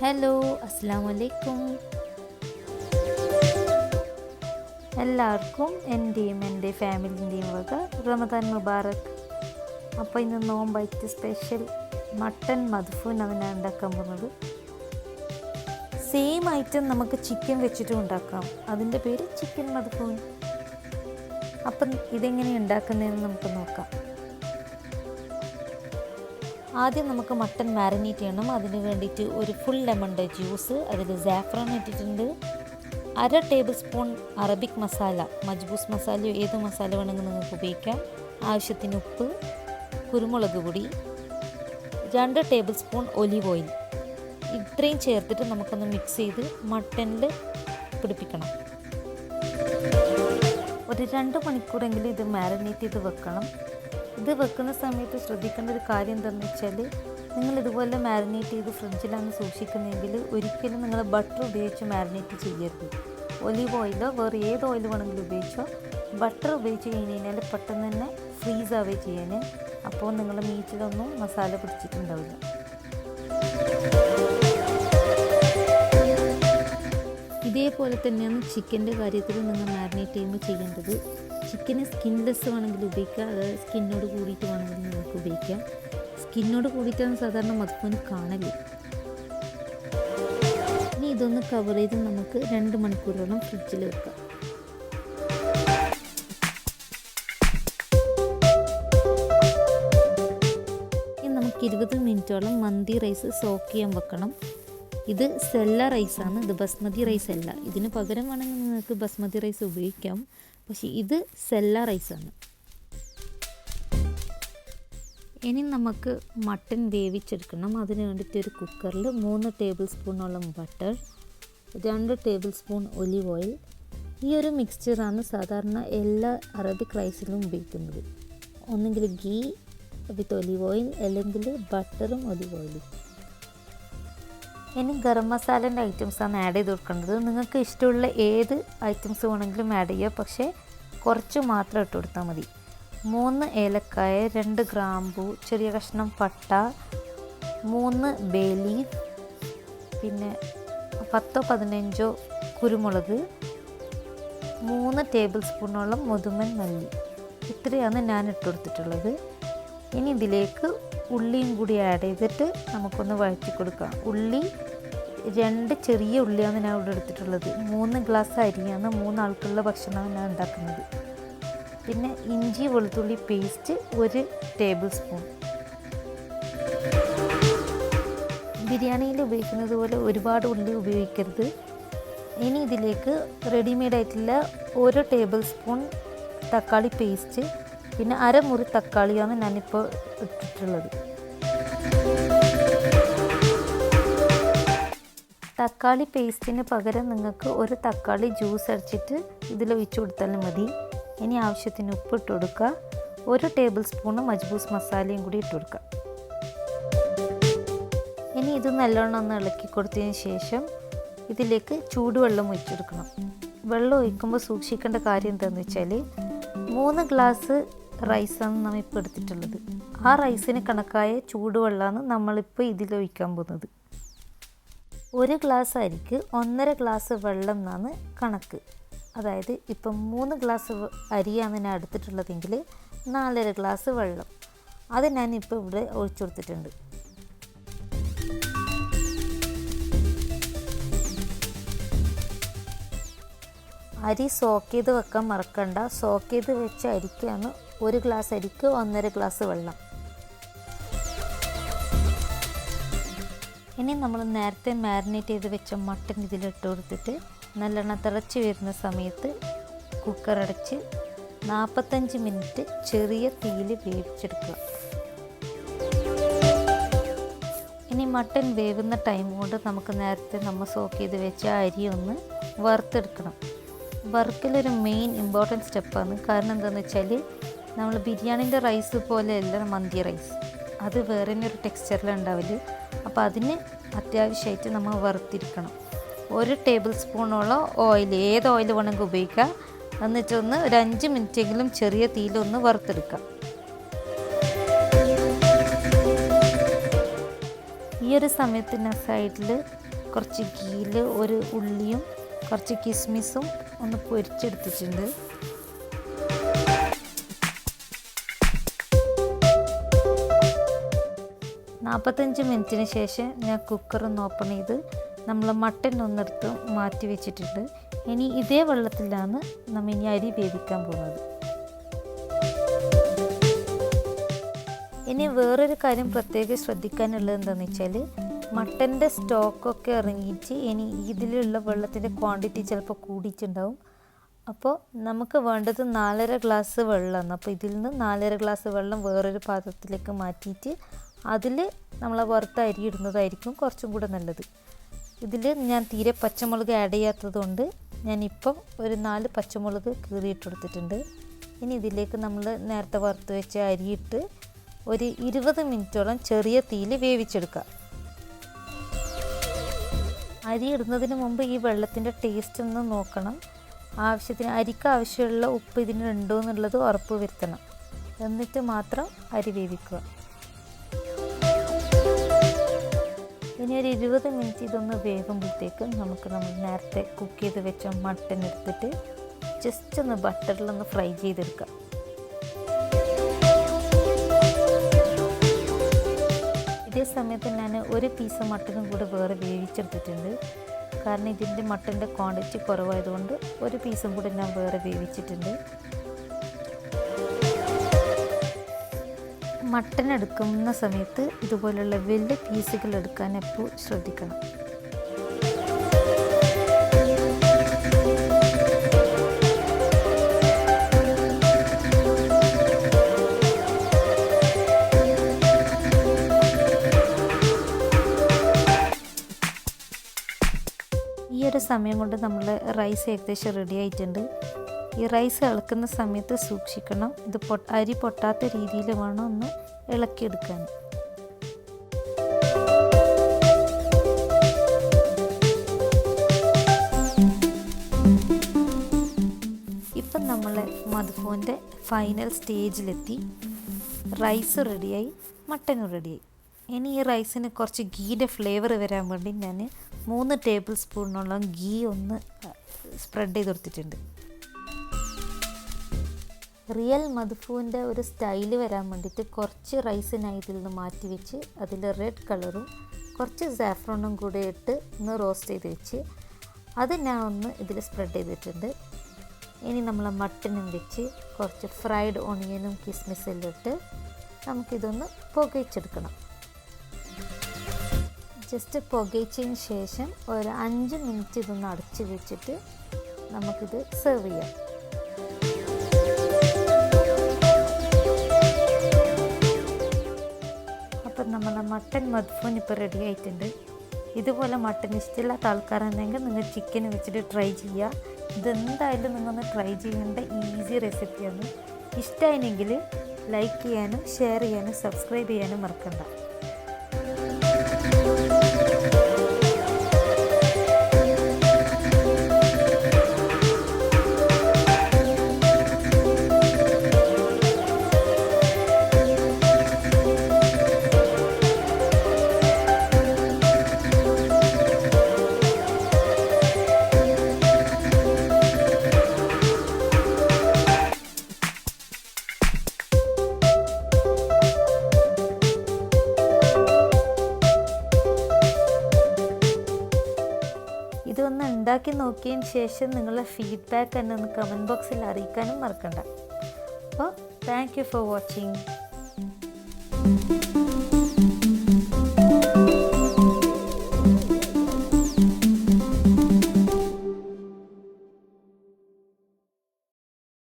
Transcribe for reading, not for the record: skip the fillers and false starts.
Hello, അസ്സലാമു അലൈക്കും. എല്ലാവർക്കും എൻ്റെയും എൻ്റെ ഫാമിലിൻ്റെയും വക റമദാൻ മുബാറക്. അപ്പോൾ ഇന്ന് നോമ്പായിട്ട് സ്പെഷ്യൽ മട്ടൺ മദ്ഫൂനാണ് ഞാൻ ഉണ്ടാക്കാൻ പോകുന്നത്. സെയിം ഐറ്റം നമുക്ക് ചിക്കൻ വെച്ചിട്ടും ഉണ്ടാക്കാം. അതിൻ്റെ പേര് ചിക്കൻ മദ്ഫൂൻ. അപ്പം ഇതെങ്ങനെ ഉണ്ടാക്കുന്നതെന്ന് നമുക്ക് നോക്കാം. ആദ്യം നമുക്ക് മട്ടൺ മാരിനേറ്റ് ചെയ്യണം. അതിന് വേണ്ടിയിട്ട് ഒരു ഫുൾ ലെമണിൻ്റെ ജ്യൂസ്, അതിൽ സാഫ്രോൺ ഇട്ടിട്ടുണ്ട്, 1/2 ടേബിൾ സ്പൂൺ അറബിക് മസാല, മജ്ബൂസ് മസാലയോ ഏത് മസാല വേണമെങ്കിൽ നിങ്ങൾക്ക് ഉപയോഗിക്കാം, ആവശ്യത്തിന് ഉപ്പ്, കുരുമുളക് പൊടി, 2 ടേബിൾ സ്പൂൺ ഒലിവ് ഓയിൽ. ഇത്രയും ചേർത്തിട്ട് നമുക്കൊന്ന് മിക്സ് ചെയ്ത് മട്ടണിൽ പിടിപ്പിക്കണം. ഒരു 2 മണിക്കൂറെങ്കിലും ഇത് മാരിനേറ്റ് ചെയ്ത് വെക്കണം. ഇത് വെക്കുന്ന സമയത്ത് ശ്രദ്ധിക്കേണ്ട ഒരു കാര്യം എന്താണെന്ന് വെച്ചാൽ, നിങ്ങൾ ഇതുപോലെ മാരിനേറ്റ് ചെയ്ത് ഫ്രിഡ്ജിലാണ് സൂക്ഷിക്കുന്നതെങ്കിൽ ഒരിക്കലും നിങ്ങൾ ബട്ടർ ഉപയോഗിച്ച് മാരിനേറ്റ് ചെയ്യരുത്. ഒലിവ് ഓയിലോ വേറെ ഏത് ഓയിൽ വേണമെങ്കിലും ഉപയോഗിച്ചോ. ബട്ടർ ഉപയോഗിച്ച് കഴിഞ്ഞാൽ പെട്ടെന്ന് തന്നെ ഫ്രീസ് ആവുകയും ചെയ്യാൻ. അപ്പോൾ നിങ്ങളുടെ മീറ്റിലൊന്നും മസാല പിടിച്ചിട്ടുണ്ടാവില്ല. ഇതേപോലെ തന്നെയാണ് ചിക്കൻ്റെ കാര്യത്തിൽ നിങ്ങൾ മാരിനേറ്റ് ചെയ്യുമ്പോൾ ചെയ്യേണ്ടത്. ചിക്കന് സ്കിൻലെസ് വേണമെങ്കിൽ ഉപയോഗിക്കാം, അതായത് സ്കിന്നോട് കൂടിയിട്ട് വേണമെങ്കിൽ നിങ്ങൾക്ക് ഉപയോഗിക്കാം. സ്കിന്നോട് കൂടിയിട്ടാണ് സാധാരണ മദ്ഫൂന് കാണല്. ഇനി ഇതൊന്ന് കവർ ചെയ്ത് നമുക്ക് 2 മണിക്കൂറോളം ഫ്രിഡ്ജിൽ വെക്കാം. ഇനി നമുക്ക് 20 മിനിറ്റോളം മന്തി റൈസ് സോക്ക് ചെയ്യാൻ വെക്കണം. ഇത് സെല്ല റൈസാണ്, ഇത് ബസ്മതി റൈസ് അല്ല. ഇതിന് പകരം വേണമെങ്കിൽ നിങ്ങൾക്ക് ബസ്മതി റൈസ് ഉപയോഗിക്കാം, പക്ഷേ ഇത് സെല്ല റൈസാണ്. ഇനി നമുക്ക് മട്ടൺ വേവിച്ചെടുക്കണം. അതിന് വേണ്ടിയിട്ട് ഒരു കുക്കറിൽ 3 ടേബിൾ സ്പൂണോളം butter, 2 table spoon olive oil. ഈ ഒരു മിക്സ്ചറാണ് സാധാരണ എല്ലാ അറബിക് റൈസിലും ഉപയോഗിക്കുന്നത്. ഒന്നെങ്കിൽ ഗീ വിത്ത് ഒലിവ് ഓയിൽ, അല്ലെങ്കിൽ ബട്ടറും ഒലിവ് ഓയിലും. ഇനി ഗരം മസാലേൻ്റെ ഐറ്റംസാണ് ആഡ് ചെയ്ത് കൊടുക്കേണ്ടത്. നിങ്ങൾക്ക് ഇഷ്ടമുള്ള ഏത് ഐറ്റംസ് വേണമെങ്കിലും ആഡ് ചെയ്യുക, പക്ഷേ കുറച്ച് മാത്രം ഇട്ട് കൊടുത്താൽ മതി. 3 ഏലക്കായ, 2 ഗ്രാമ്പു, ചെറിയ കഷ്ണം പട്ട, 3 ബേ ലീഫ്, പിന്നെ 10-15 കുരുമുളക്, 3 ടേബിൾ സ്പൂണോളം മുതുമൻ മല്ലി. ഇത്രയാണ് ഞാൻ ഇട്ട് കൊടുത്തിട്ടുള്ളത്. ഇനി ഇതിലേക്ക് ഉള്ളിയും കൂടി ആഡ് ചെയ്തിട്ട് നമുക്കൊന്ന് വഴറ്റി കൊടുക്കാം. ഉള്ളി 2 ചെറിയ ഉള്ളിയാണ് ഞാൻ ഇവിടെ എടുത്തിട്ടുള്ളത്. 3 ഗ്ലാസ് അരിയാണ്, 3 ആൾക്കുള്ള ഭക്ഷണമാണ് ഞാൻ ഉണ്ടാക്കുന്നത്. പിന്നെ ഇഞ്ചി വെളുത്തുള്ളി പേസ്റ്റ് 1 ടേബിൾ സ്പൂൺ. ബിരിയാണിയിൽ ഉപയോഗിക്കുന്നത് പോലെ ഒരുപാട് ഉള്ളി ഉപയോഗിക്കരുത്. ഇനി ഇതിലേക്ക് റെഡിമെയ്ഡ് ആയിട്ടുള്ള 1 ടേബിൾ സ്പൂൺ തക്കാളി പേസ്റ്റ്, പിന്നെ 1/2 മുറി തക്കാളിയാണ് ഞാനിപ്പോൾ ഇട്ടിട്ടുള്ളത്. തക്കാളി പേസ്റ്റിന് പകരം നിങ്ങൾക്ക് 1 തക്കാളി ജ്യൂസ് അടിച്ചിട്ട് ഇതിലൊഴിച്ച് കൊടുത്താലും മതി. ഇനി ആവശ്യത്തിന് ഉപ്പ് ഇട്ട് കൊടുക്കുക. 1 ടേബിൾ സ്പൂൺ മജ്ബൂസ് മസാലയും കൂടി ഇട്ട് കൊടുക്കുക. ഇനി ഇത് നല്ലോണം ഒന്ന് ഇളക്കി കൊടുത്തതിന് ശേഷം ഇതിലേക്ക് ചൂടുവെള്ളം ഒഴിച്ചെടുക്കണം. വെള്ളം ഒഴിക്കുമ്പോൾ സൂക്ഷിക്കേണ്ട കാര്യം എന്താണെന്ന് വെച്ചാൽ, 3 ഗ്ലാസ് റൈസാണ് നമ്മൾ ഇപ്പോൾ എടുത്തിട്ടുള്ളത്. ആ റൈസിന് കണക്കായ ചൂടുവെള്ളമാണ് നമ്മളിപ്പോൾ ഇതിലൊഴിക്കാൻ പോകുന്നത്. 1 ഗ്ലാസ് അരിക്ക് 1.5 ഗ്ലാസ് വെള്ളം എന്നാണ് കണക്ക്. അതായത് ഇപ്പം 3 ഗ്ലാസ് അരിയാണ് ഞാൻ എടുത്തിട്ടുള്ളതെങ്കിൽ 4.5 ഗ്ലാസ് വെള്ളം. അത് ഞാനിപ്പോൾ ഇവിടെ ഒഴിച്ചു കൊടുത്തിട്ടുണ്ട്. അരി സോക്ക് ചെയ്ത് വെക്കാൻ മറക്കണ്ട. സോക്ക് ചെയ്ത് വെച്ച അരിക്കാണ് 1 ഗ്ലാസ് അരിക്ക് 1.5 ഗ്ലാസ് വെള്ളം. ഇനി നമ്മൾ നേരത്തെ മാരിനേറ്റ് ചെയ്ത് വെച്ച മട്ടൺ ഇതിലിട്ട് കൊടുത്തിട്ട് നല്ലോണം തിളച്ച് വരുന്ന സമയത്ത് കുക്കർ അടച്ച് 45 മിനിറ്റ് ചെറിയ തീയിൽ വേവിച്ചെടുക്കുക. ഇനി മട്ടൺ വേവുന്ന ടൈം കൊണ്ട് നമുക്ക് നേരത്തെ നമ്മൾ സോക്ക് ചെയ്ത് വെച്ച അരി ഒന്ന് വറുത്തെടുക്കണം. വറുക്കലൊരു മെയിൻ ഇമ്പോർട്ടൻറ്റ് സ്റ്റെപ്പാണ്. കാരണം എന്താണെന്ന് വെച്ചാൽ, നമ്മൾ ബിരിയാണീൻ്റെ റൈസ് പോലെയല്ല മന്തി റൈസ്, അത് വേറെ ഒരു ടെക്സ്ചറിലാണ് ഉണ്ടാവില്ല. അപ്പോൾ അതിന് അത്യാവശ്യമായിട്ട് നമ്മൾ വറുത്തിരിക്കണം. 1 ടേബിൾ സ്പൂണോളം ഓയിൽ, ഏത് ഓയിൽ വേണമെങ്കിൽ ഉപയോഗിക്കാം. എന്നിട്ടൊന്ന് ഒരു 5 മിനിറ്റെങ്കിലും ചെറിയ തീയിലൊന്ന് വറുത്തെടുക്കാം. ഈ ഒരു സമയത്തിന് സൈഡിൽ കുറച്ച് ഗീയിൽ ഒരു ഉള്ളിയും കുറച്ച് കിസ്മിസും ഒന്ന് പൊരിച്ചെടുത്തിട്ടുണ്ട്. നാൽപ്പത്തഞ്ച് മിനിറ്റിന് ശേഷം ഞാൻ കുക്കറൊന്ന് ഓപ്പൺ ചെയ്ത് നമ്മൾ മട്ടൻ ഒന്നെടുത്ത് മാറ്റി വെച്ചിട്ടുണ്ട്. ഇനി ഇതേ വെള്ളത്തിലാണ് നമ്മൾ ഇനി അരി വേവിക്കാൻ പോകുന്നത്. ഇനി വേറൊരു കാര്യം പ്രത്യേകം ശ്രദ്ധിക്കാനുള്ളത് എന്താണെന്ന് വെച്ചാൽ മട്ടൻ്റെ സ്റ്റോക്കൊക്കെ ഇറങ്ങിയിട്ട് ഇനി ഇതിലുള്ള വെള്ളത്തിൻ്റെ ക്വാണ്ടിറ്റി ചിലപ്പോൾ കൂടിയിട്ടുണ്ടാവും. അപ്പോൾ നമുക്ക് വേണ്ടത് 4.5 ഗ്ലാസ് വെള്ളമാണ്. അപ്പോൾ ഇതിൽ നിന്ന് 4.5 ഗ്ലാസ് വെള്ളം വേറൊരു പാത്രത്തിലേക്ക് മാറ്റിയിട്ട് അതിൽ നമ്മൾ വറുത്ത അരി ഇടുന്നതായിരിക്കും കുറച്ചും കൂടെ നല്ലത്. ഇതിൽ ഞാൻ തീരെ പച്ചമുളക് ആഡ് ചെയ്യാത്തതുകൊണ്ട് ഞാനിപ്പം ഒരു 4 പച്ചമുളക് കീറിയിട്ട് കൊടുത്തിട്ടുണ്ട്. ഇനി ഇതിലേക്ക് നമ്മൾ നേരത്തെ വറുത്ത് വെച്ച അരിയിട്ട് ഒരു 20 മിനിറ്റോളം ചെറിയ തീയിൽ വേവിച്ചെടുക്കുക. അരി ഇടുന്നതിന് മുമ്പ് ഈ വെള്ളത്തിൻ്റെ ടേസ്റ്റ് ഒന്ന് നോക്കണം. ആവശ്യത്തിന് അരിക്ക് ആവശ്യമുള്ള ഉപ്പ് ഇതിനുണ്ടോ എന്നുള്ളത് ഉറപ്പ് വരുത്തണം. എന്നിട്ട് മാത്രം അരി വേവിക്കുക. ഇനി ഒരു 20 മിനിറ്റ് ഇതൊന്ന് വേകുമ്പോഴത്തേക്കും നമ്മൾ നേരത്തെ കുക്ക് ചെയ്ത് വെച്ച മട്ടൻ എടുത്തിട്ട് ജസ്റ്റ് ഒന്ന് ബട്ടറിലൊന്ന് ഫ്രൈ ചെയ്തെടുക്കുക. ഇതേ സമയത്ത് ഞാൻ ഒരു പീസ് മട്ടനും കൂടെ വേറെ വേവിച്ചെടുത്തിട്ടുണ്ട്. കാരണം ഇതിൻ്റെ മട്ടൻ്റെ ക്വാണ്ടിറ്റി കുറവായതുകൊണ്ട് ഒരു പീസും കൂടെ ഞാൻ വേറെ വേവിച്ചിട്ടുണ്ട്. മട്ടൻ എടുക്കുന്ന സമയത്ത് ഇതുപോലുള്ള വലിയ പീസുകൾ എടുക്കാൻ എപ്പോൾ ശ്രദ്ധിക്കണം. ഈ ഒരു സമയം കൊണ്ട് നമ്മൾ റൈസ് ഏകദേശം റെഡി ആയിട്ടുണ്ട്. ഈ റൈസ് ഇളക്കുന്ന സമയത്ത് സൂക്ഷിക്കണം. ഇത് അരി പൊട്ടാത്ത രീതിയിൽ വേണം ഒന്ന് ഇളക്കിയെടുക്കാൻ. ഇപ്പം നമ്മൾ മദ്ഫൂൻ്റെ ഫൈനൽ സ്റ്റേജിലെത്തി. റൈസ് റെഡിയായി, മട്ടനും റെഡിയായി. ഇനി ഈ റൈസിന് കുറച്ച് ഗീയുടെ ഫ്ലേവർ വരാൻ വേണ്ടി ഞാൻ 3 ടേബിൾ സ്പൂണോളം ഗീ ഒന്ന് സ്പ്രെഡ് ചെയ്ത് കൊടുത്തിട്ടുണ്ട്. റിയൽ മദ്ഫൂൻ്റെ ഒരു സ്റ്റൈല് വരാൻ വേണ്ടിയിട്ട് കുറച്ച് റൈസിനായി ഇതിൽ നിന്ന് മാറ്റി വെച്ച് അതിൽ റെഡ് കളറും കുറച്ച് സാഫ്രോണും കൂടെ ഇട്ട് ഒന്ന് റോസ്റ്റ് ചെയ്ത് വെച്ച് അത് ഞാൻ ഒന്ന് ഇതിൽ സ്പ്രെഡ് ചെയ്തിട്ടുണ്ട്. ഇനി നമ്മൾ മട്ടനും വെച്ച് കുറച്ച് ഫ്രൈഡ് ഓണിയനും കിസ്മിസെല്ലാം ഇട്ട് നമുക്കിതൊന്ന് പുകയിച്ചെടുക്കണം. ജസ്റ്റ് പുകയിച്ചതിന് ശേഷം ഒരു 5 മിനിറ്റ് ഇതൊന്ന് അടച്ച് വെച്ചിട്ട് നമുക്കിത് സെർവ് ചെയ്യാം. അപ്പം നമ്മളെ മട്ടൻ മദ്ഫൂൻ ഇപ്പോൾ റെഡി ആയിട്ടുണ്ട്. ഇതുപോലെ മട്ടൻ ഇഷ്ടമില്ലാത്ത ആൾക്കാരുണ്ടെങ്കിൽ നിങ്ങൾ ചിക്കൻ വെച്ചിട്ട് ട്രൈ ചെയ്യുക. ഇതെന്തായാലും നിങ്ങളൊന്ന് ട്രൈ ചെയ്യേണ്ട ഈസി റെസിപ്പിയാണ്. ഇഷ്ടമായെങ്കിൽ ലൈക്ക് ചെയ്യാനും ഷെയർ ചെയ്യാനും സബ്സ്ക്രൈബ് ചെയ്യാനും മറക്കണ്ട. ഇതൊന്ന് ഉണ്ടാക്കി നോക്കിയതിന് ശേഷം നിങ്ങളുടെ ഫീഡ്ബാക്ക് എന്നെ ഒന്ന് കമൻറ്റ് ബോക്സിൽ അറിയിക്കാനും മറക്കണ്ട. അപ്പോൾ താങ്ക് യു ഫോർ വാച്ചിങ്.